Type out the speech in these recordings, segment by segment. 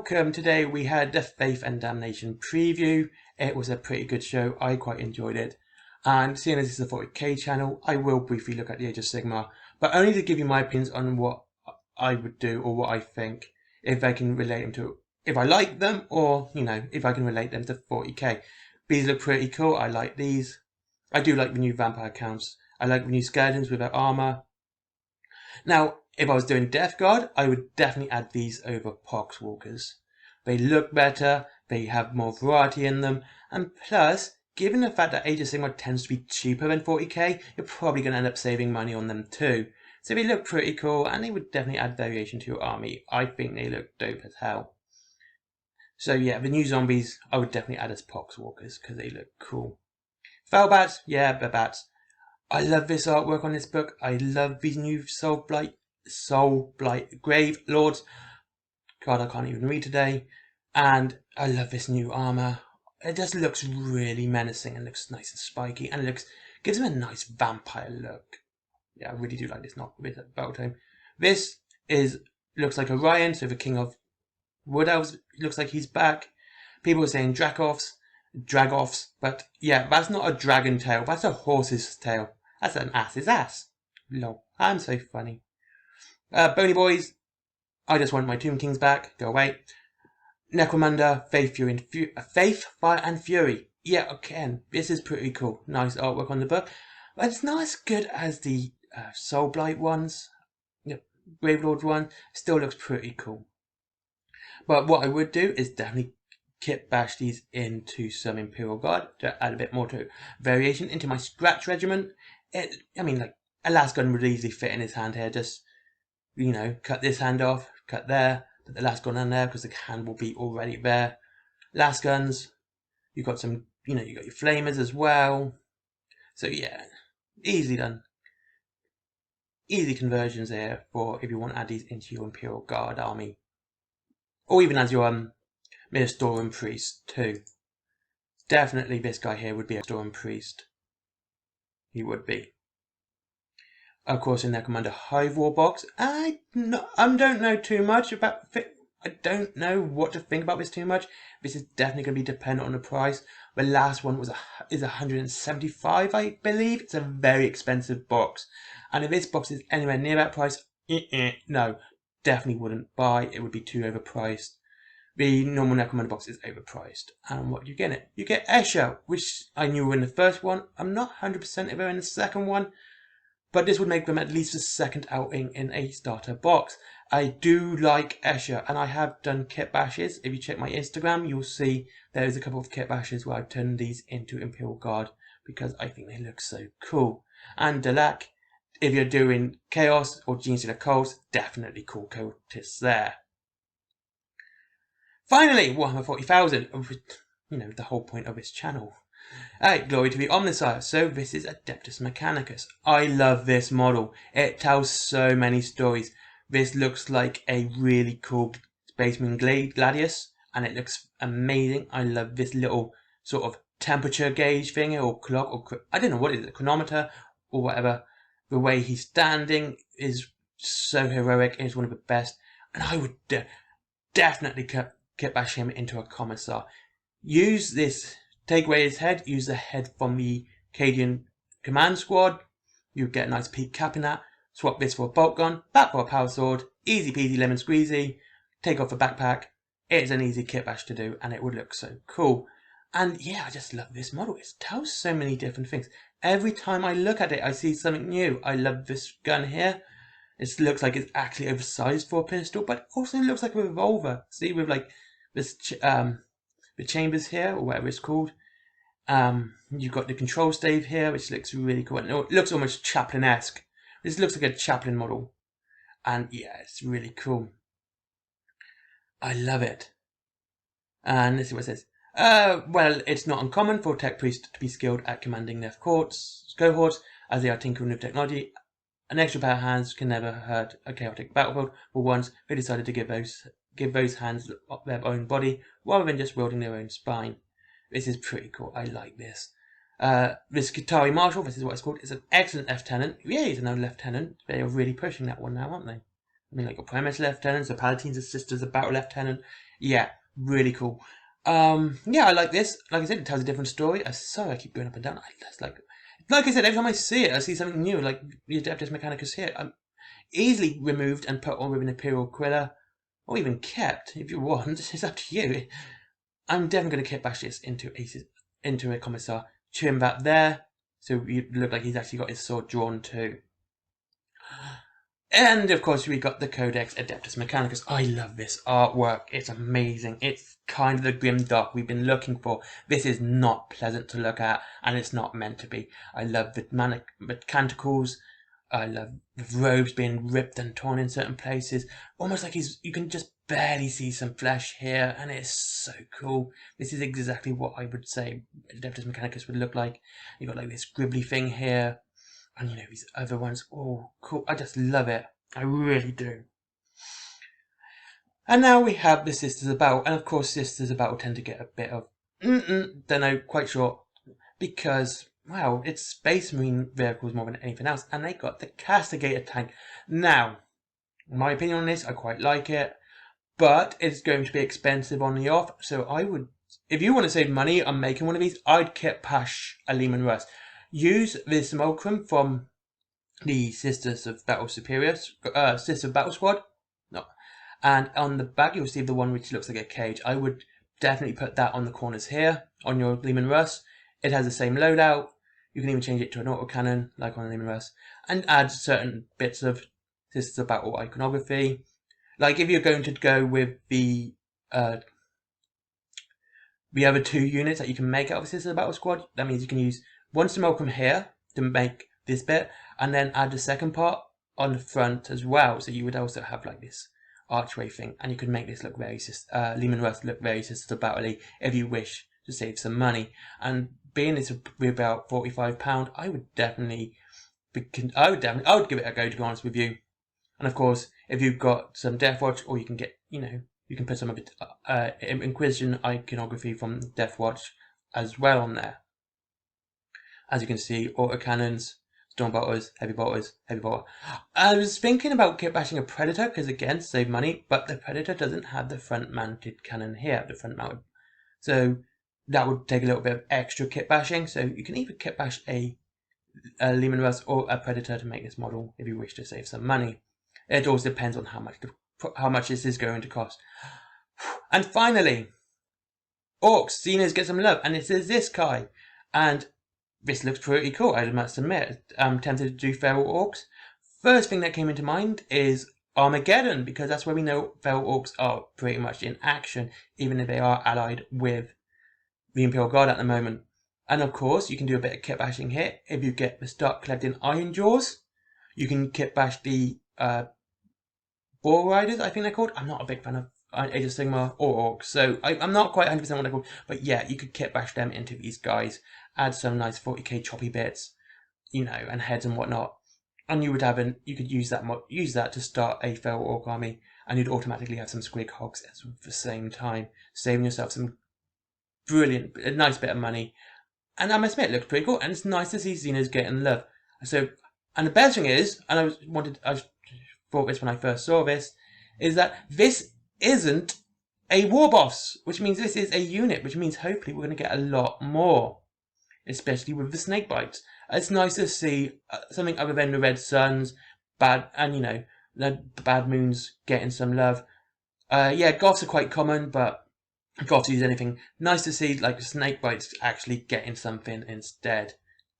welcome. Today we had the Faith and Damnation preview. It was a pretty good show. I quite enjoyed it. And seeing as this is a 40k channel, I will briefly look at the Age of Sigmar, but only to give you my opinions on what I would do or what I think, if I can relate them to, if I like them, or, you know, if I can relate them to 40k. These look pretty cool. I like these. I do like the new vampire counts. I like the new skeletons with their armor. Now, if I was doing Death Guard, I would definitely add these over Poxwalkers. They look better, they have more variety in them, and plus, given the fact that Age of Sigmar tends to be cheaper than 40k, you're probably going to end up saving money on them too. So they look pretty cool, and they would definitely add variation to your army. I think they look dope as hell. So yeah, the new zombies, I would definitely add as Poxwalkers, because they look cool. Foul bats, yeah, the bats. I love this artwork on this book. I love these new Soul Blight Grave Lords. God, I can't even read today. And I love this new armor. It just looks really menacing and looks nice and spiky, and it gives him a nice vampire look. Yeah, I really do like this battle tome. This looks like Orion, so the King of Wood Elves. Looks like he's back. People are saying Dragoffs, but yeah, that's not a dragon tail. That's a horse's tail. That's an ass's ass. Lol, I'm so funny. Bony Boys, I just want my Tomb Kings back. Go away. Necromunda, Faith, Fire and Fury. Yeah, again, this is pretty cool. Nice artwork on the book. But it's not as good as the Soul Blight ones. Gravelord one. Still looks pretty cool. But what I would do is definitely Kitbash these into some Imperial Guard to add a bit more to variation into my Scratch Regiment. I mean, like, a last gun would easily fit in his hand here. Just, you know, cut this hand off, cut there, put the last gun on there because the hand will be already there. Last guns, you've got some, you know, you got your flamers as well. So yeah, easily done. Easy conversions here for if you want to add these into your Imperial Guard army, or even as your Storm Priest too. Definitely, this guy here would be a Storm Priest. He would be. Of course, in their Commander Hive War box, I don't know too much about. I don't know what to think about this too much. This is definitely going to be dependent on the price. The last one is 175, I believe. It's a very expensive box, and if this box is anywhere near that price, no, definitely wouldn't buy. It would be too overpriced. The normal Necromunda box is overpriced. And what do you get in it? You get Escher, which I knew were in the first one. I'm not 100% if they're in the second one, but this would make them at least the second outing in a starter box. I do like Escher, and I have done kit bashes. If you check my Instagram, you'll see there's a couple of kit bashes where I've turned these into Imperial Guard because I think they look so cool. And Dalak, if you're doing Chaos or Gene Stealer Cults, definitely cool cultists there. Finally, Warhammer 40,000, you know, the whole point of this channel. Hey, glory to the Omnissiah. So this is Adeptus Mechanicus. I love this model. It tells so many stories. This looks like a really cool Spaceman Gladius, and it looks amazing. I love this little sort of temperature gauge thing, or clock, or I don't know what it is, a chronometer, or whatever. The way he's standing is so heroic. It's one of the best, and I would definitely Kitbash him into a Commissar. Use this. Take away his head, use the head from the Cadian Command Squad. You get a nice peak cap in that. Swap this for a bolt gun, that for a power sword. Easy peasy lemon squeezy. Take off the backpack. It's an easy Kitbash to do, and it would look so cool. And yeah, I just love this model. It tells so many different things. Every time I look at it, I see something new. I love this gun here. It looks like it's actually oversized for a pistol, but also looks like a revolver. See, with like this the chambers here, or whatever it's called. You've got the control stave here, which looks really cool. And it looks almost Chaplin-esque. This looks like a Chaplin model. And yeah, it's really cool. I love it. And this is what it says. Well, it's not uncommon for tech priests to be skilled at commanding their cohorts, as they are tinkering with technology. An extra pair of hands can never hurt a chaotic battlefield. For once, they decided to give those hands their own body, rather than just wielding their own spine. This is pretty cool. I like this. This Qatari Marshal, this is what it's called, is an excellent lieutenant. Yeah, he's another lieutenant. They are really pushing that one now, aren't they? I mean, like your Primus Lieutenants, the Palatines, the Sisters, the Battle Lieutenant. Yeah, really cool. Yeah, I like this. Like I said, it tells a different story. Sorry, I keep going up and down. That's like I said, every time I see it, I see something new. Like the Adeptus Mechanicus here, easily removed and put on with an Imperial Quilla, or even kept if you want. It's up to you. I'm definitely going to kitbash this into a Commissar, trim that there, so you look like he's actually got his sword drawn too. And of course we got the Codex Adeptus Mechanicus. I love this artwork. It's amazing. It's kind of the grim dark we've been looking for. This is not pleasant to look at, and it's not meant to be. I love the mechanicals. I love the robes being ripped and torn in certain places. Almost like you can just barely see some flesh here, and it's so cool. This is exactly what I would say Adeptus Mechanicus would look like. You got like this gribbly thing here. And you know, these other ones, oh, cool. I just love it. I really do. And now we have the Sisters of Battle. And of course, Sisters of Battle tend to get a bit of, don't know, quite sure. Because, wow, it's Space Marine vehicles more than anything else. And they got the Castigator tank. Now, my opinion on this, I quite like it. But it's going to be expensive on the off. So I would, if you want to save money on making one of these, I'd kitbash a Lehman Russ. Use the Simulacrum from the Sisters of Battle Superiors, Sisters of Battle Squad. No. And on the back you'll see the one which looks like a cage. I would definitely put that on the corners here, on your Lehman Russ. It has the same loadout. You can even change it to an autocannon, like on a Lehman Russ. And add certain bits of Sisters of Battle iconography. Like if you're going to go with the other two units that you can make out of Sisters of Battle Squad, that means you can use one Simulacrum here to make this bit, and then add the second part on the front as well. So you would also have like this archway thing, and you could make this look very Lehman Russ look very Sisters of Battle if you wish to save some money. And being this would be about £45, I would give it a go, to be honest with you. And of course, if you've got some Death Watch, or you can get, you can put some of it Inquisition iconography from Death Watch as well on there. As you can see, autocannons, storm bolters, heavy bolters, heavy bolter. I was thinking about kitbashing a Predator, because again, save money, but the Predator doesn't have the front mounted cannon here, the front mounted. So that would take a little bit of extra kitbashing. So you can either kitbash a Lehman Russ or a Predator to make this model if you wish to save some money. It also depends on how much this is going to cost. And finally, Orcs. Xenos get some love, and it is this guy. And this looks pretty cool, I must admit. I'm tempted to do Feral Orcs. First thing that came into mind is Armageddon, because that's where we know Feral Orcs are pretty much in action, even if they are allied with the Imperial Guard at the moment. And of course, you can do a bit of kitbashing here. If you start collecting Iron Jaws, you can kitbash the Ball Riders, I think they're called. I'm not a big fan of Age of Sigmar or Orcs, so I'm not quite 100% what they're called. But yeah, you could kitbash them into these guys. Add some nice 40k choppy bits, and heads and whatnot, and you would have you could use that to start a Feral Orc army, and you'd automatically have some Squig Hogs at the same time, saving yourself some a nice bit of money. And I must admit, it looks pretty cool, and it's nice to see Xenos getting love. So, and the best thing is, and I thought this when I first saw this, is that this isn't a war boss, which means this is a unit, which means hopefully we're going to get a lot more. Especially with the snake bites. It's nice to see something other than the Red Suns, the Bad Moons getting some love. Yeah, Goths are quite common, but Goths use anything. Nice to see like snake bites actually getting something instead.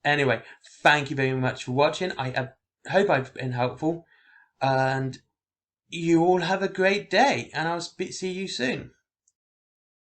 Anyway, thank you very much for watching. I hope I've been helpful, and you all have a great day, and I'll see you soon.